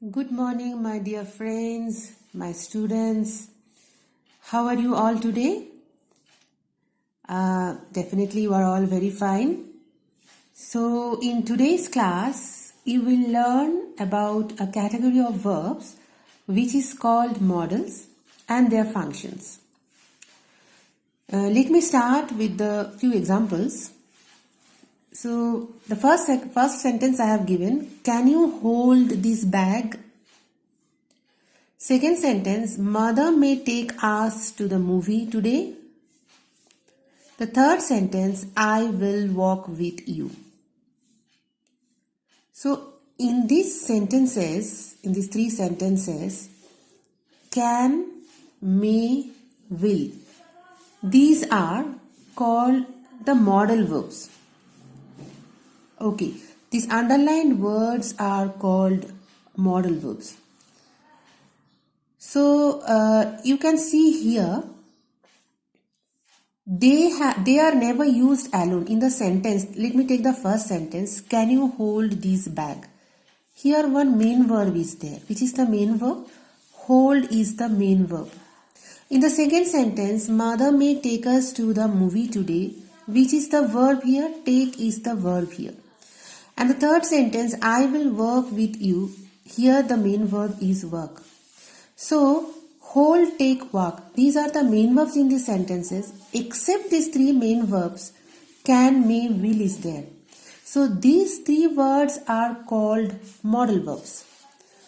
Good morning, my dear friends, my students. How are you all today? Definitely, you are all very fine. So, in today's class, you will learn about a category of verbs which is called modals and their functions. Let me start with the few examples. So, the first sentence I have given, can you hold this bag? Second sentence, mother may take us to the movie today. The third sentence, I will walk with you. So, in these three sentences, can, may, will. These are called the modal verbs. Okay, these underlined words are called modal verbs. So, you can see here, they are never used alone. In the sentence, let me take the first sentence, can you hold this bag? Here one main verb is there. Which is the main verb? Hold is the main verb. In the second sentence, mother may take us to the movie today. Which is the verb here? Take is the verb here. And the third sentence, I will work with you. Here the main verb is work. So, hold, take, walk. These are the main verbs in these sentences. Except these three main verbs, can, may, will is there. So, these three words are called modal verbs.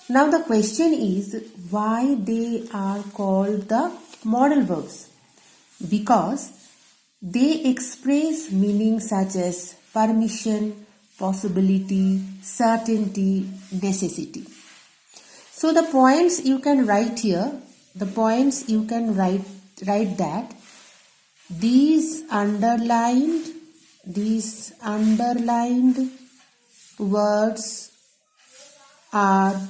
Now, the question is why they are called the modal verbs? Because they express meanings such as permission, possibility, certainty, necessity. So the points you can write here, write that these underlined words are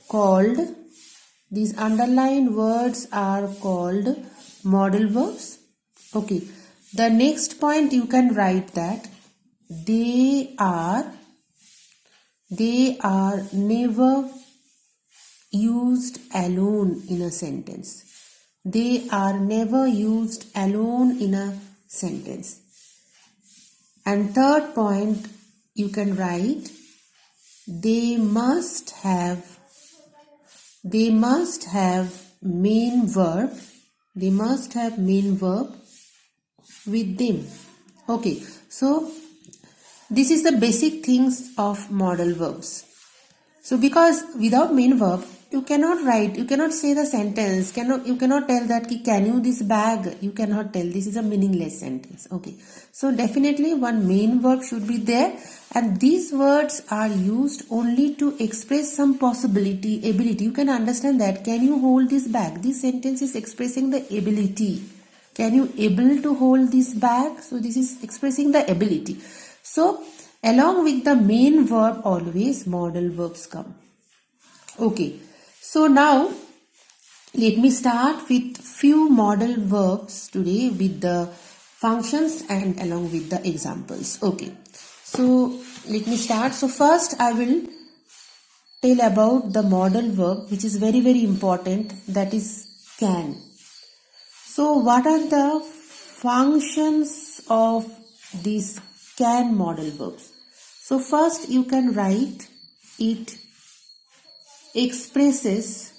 called modal verbs. Okay. The next point you can write that they are never used alone in a sentence. They are never used alone in a sentence. And third point you can write, they must have main verb with them. Okay, so this is the basic things of modal verbs. So because without main verb, you cannot say the sentence, you cannot tell that can you this bag, you cannot tell, this is a meaningless sentence. Okay, so definitely one main verb should be there, and these words are used only to express some possibility, ability. You can understand that, can you hold this bag? This sentence is expressing the ability. Can you able to hold this bag? So this is expressing the ability. So along with the main verb, always modal verbs come. Okay, so now let me start with few modal verbs today with the functions and along with the examples. Okay, so let me start. So first I will tell about the modal verb, which is very, very important, that is can. So what are the functions of these can modal verbs? So first you can write it expresses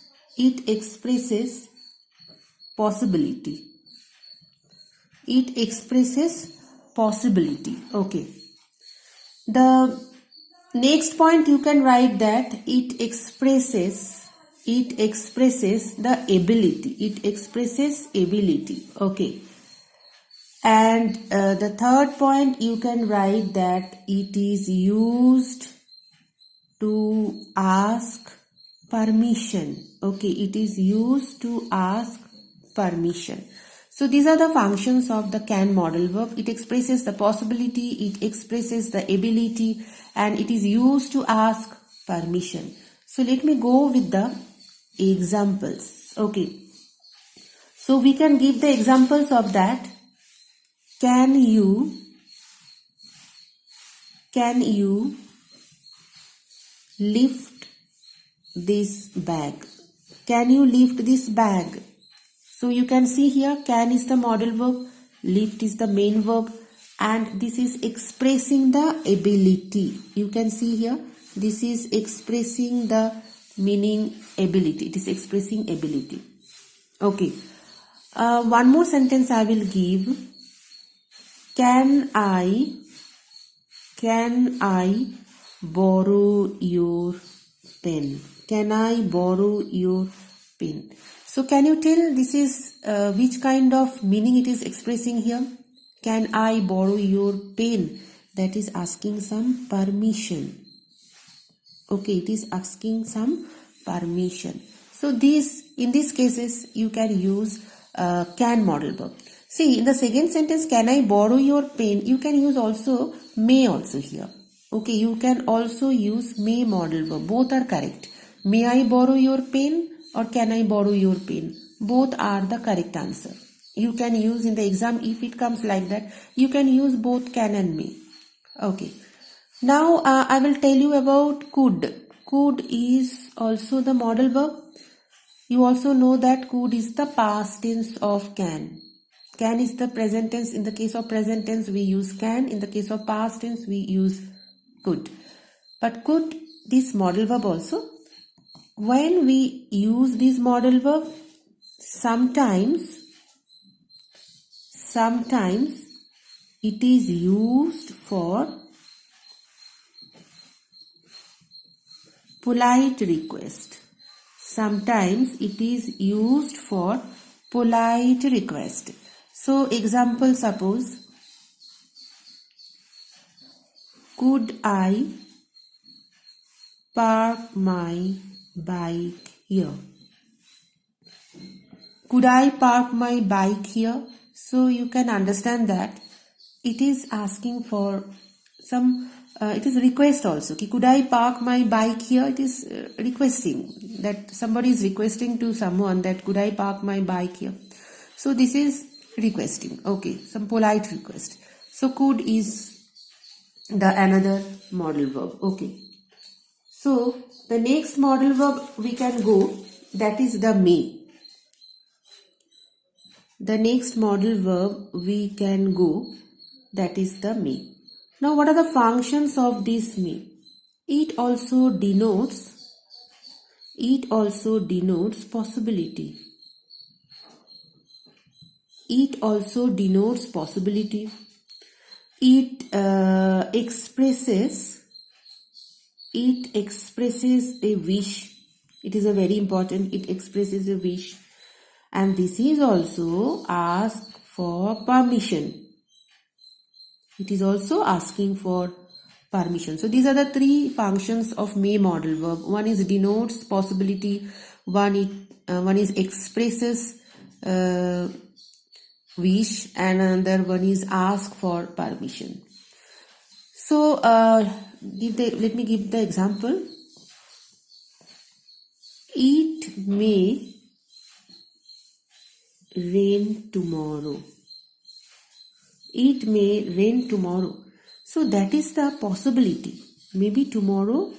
possibility. It expresses possibility. Okay. The next point you can write that it expresses the ability. It expresses ability. Okay. And the third point you can write that it is used to ask permission. Okay, it is used to ask permission. So these are the functions of the can modal verb. It expresses the possibility, it expresses the ability, and it is used to ask permission. So let me go with the examples. Okay, so we can give the examples of that. Can you lift this bag. Can you lift this bag? So you can see here, can is the modal verb, lift is the main verb, and this is expressing the ability. You can see here, this is expressing the meaning ability. It is expressing ability. Okay. One more sentence I will give. Can I borrow your pen? Can I borrow your pen? So can you tell this is which kind of meaning it is expressing here? Can I borrow your pen? That is asking some permission. Okay, it is asking some permission. So in these cases you can use can modal verb. See, in the second sentence, can I borrow your pen? You can use also may also here. Okay, you can also use may modal verb. Both are correct. May I borrow your pen or can I borrow your pen? Both are the correct answer. You can use in the exam, if it comes like that, you can use both can and may. Okay. Now I will tell you about could. Could is also the modal verb. You also know that could is the past tense of can. Can is the present tense. In the case of present tense we use can. In the case of past tense we use could. But could, this modal verb also, when we use this modal verb, sometimes it is used for polite request. Sometimes it is used for polite request. So example, suppose, could I park my bike here? Could I park my bike here? So you can understand that it is asking for some, it is request also. Could I park my bike here? It is requesting, that somebody is requesting to someone that could I park my bike here? So this is requesting. Okay, some polite request. So could is the another modal verb. Okay. So the next modal verb we can go, that is the may. The next modal verb we can go, that is the may. Now what are the functions of this may? It also denotes possibility. It also denotes possibility. It expresses a wish. It is a very important, it expresses a wish. And this is also ask for permission. It is also asking for permission. So these are the three functions of may modal verb. One is denotes possibility, one is expresses wish, and another one is ask for permission. So let me give the example. It may rain tomorrow. It may rain tomorrow. So that is the possibility. Maybe tomorrow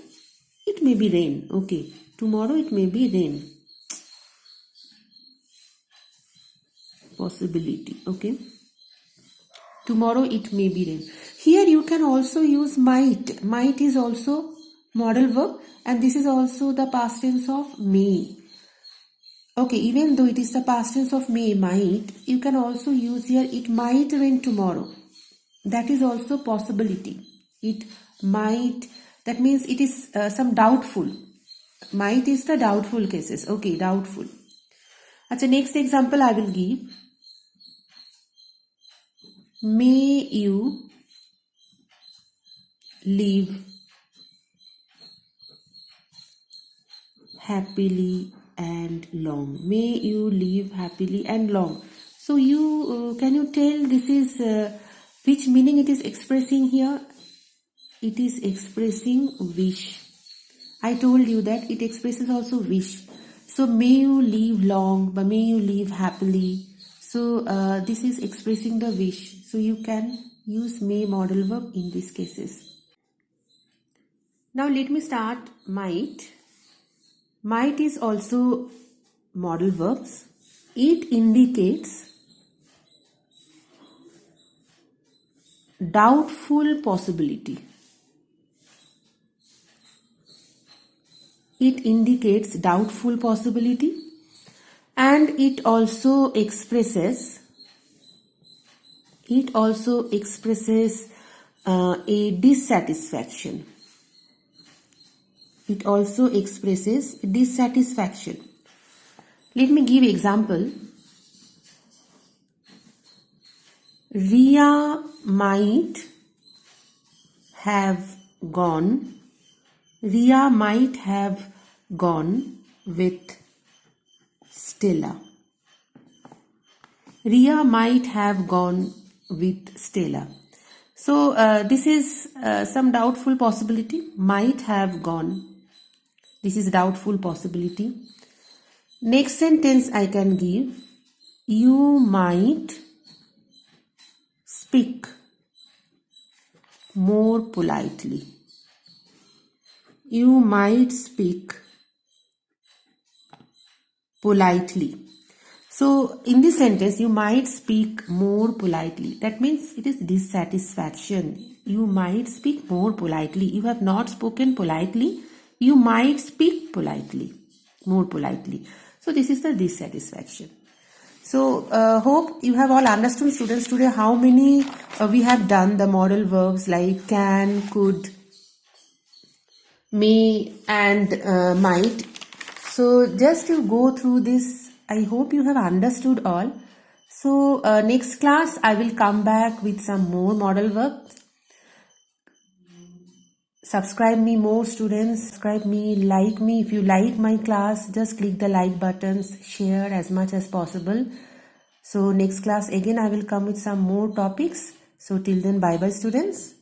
it may be rain. Okay, tomorrow it may be rain. Possibility. Okay, tomorrow it may be rain. Here you can also use might. Might is also modal verb, and this is also the past tense of may. Okay, even though it is the past tense of may, might, you can also use here it might rain tomorrow. That is also possibility. It might, that means it is some doubtful. Might is the doubtful cases. Okay, doubtful. Achha, next example I will give. May you live happily and long. May you live happily and long. So you can you tell this is which meaning it is expressing here? It is expressing wish. I told you that it expresses also wish. So may you live long, but may you live happily. So this is expressing the wish. So you can use may modal verb in these cases. Now let me start might. Might is also modal verbs. It indicates doubtful possibility. It indicates doubtful possibility, and it also expresses a dissatisfaction. It also expresses dissatisfaction. Let me give example. Ria might have gone with Stella. Ria might have gone with Stella. So this is some doubtful possibility. Might have gone. This is doubtful possibility. Next sentence I can give. You might speak more politely. You might speak politely. So in this sentence, you might speak more politely. That means it is dissatisfaction. You might speak more politely. You have not spoken politely. You might speak politely, more politely. So this is the dissatisfaction. So hope you have all understood, students, today how many we have done the modal verbs like can, could, may and might. So just to go through this, I hope you have understood all. So next class I will come back with some more modal verbs. Subscribe me more, students. Subscribe me, like me. If you like my class, just click the like buttons, share as much as possible. So next class again I will come with some more topics. So till then, bye bye, students.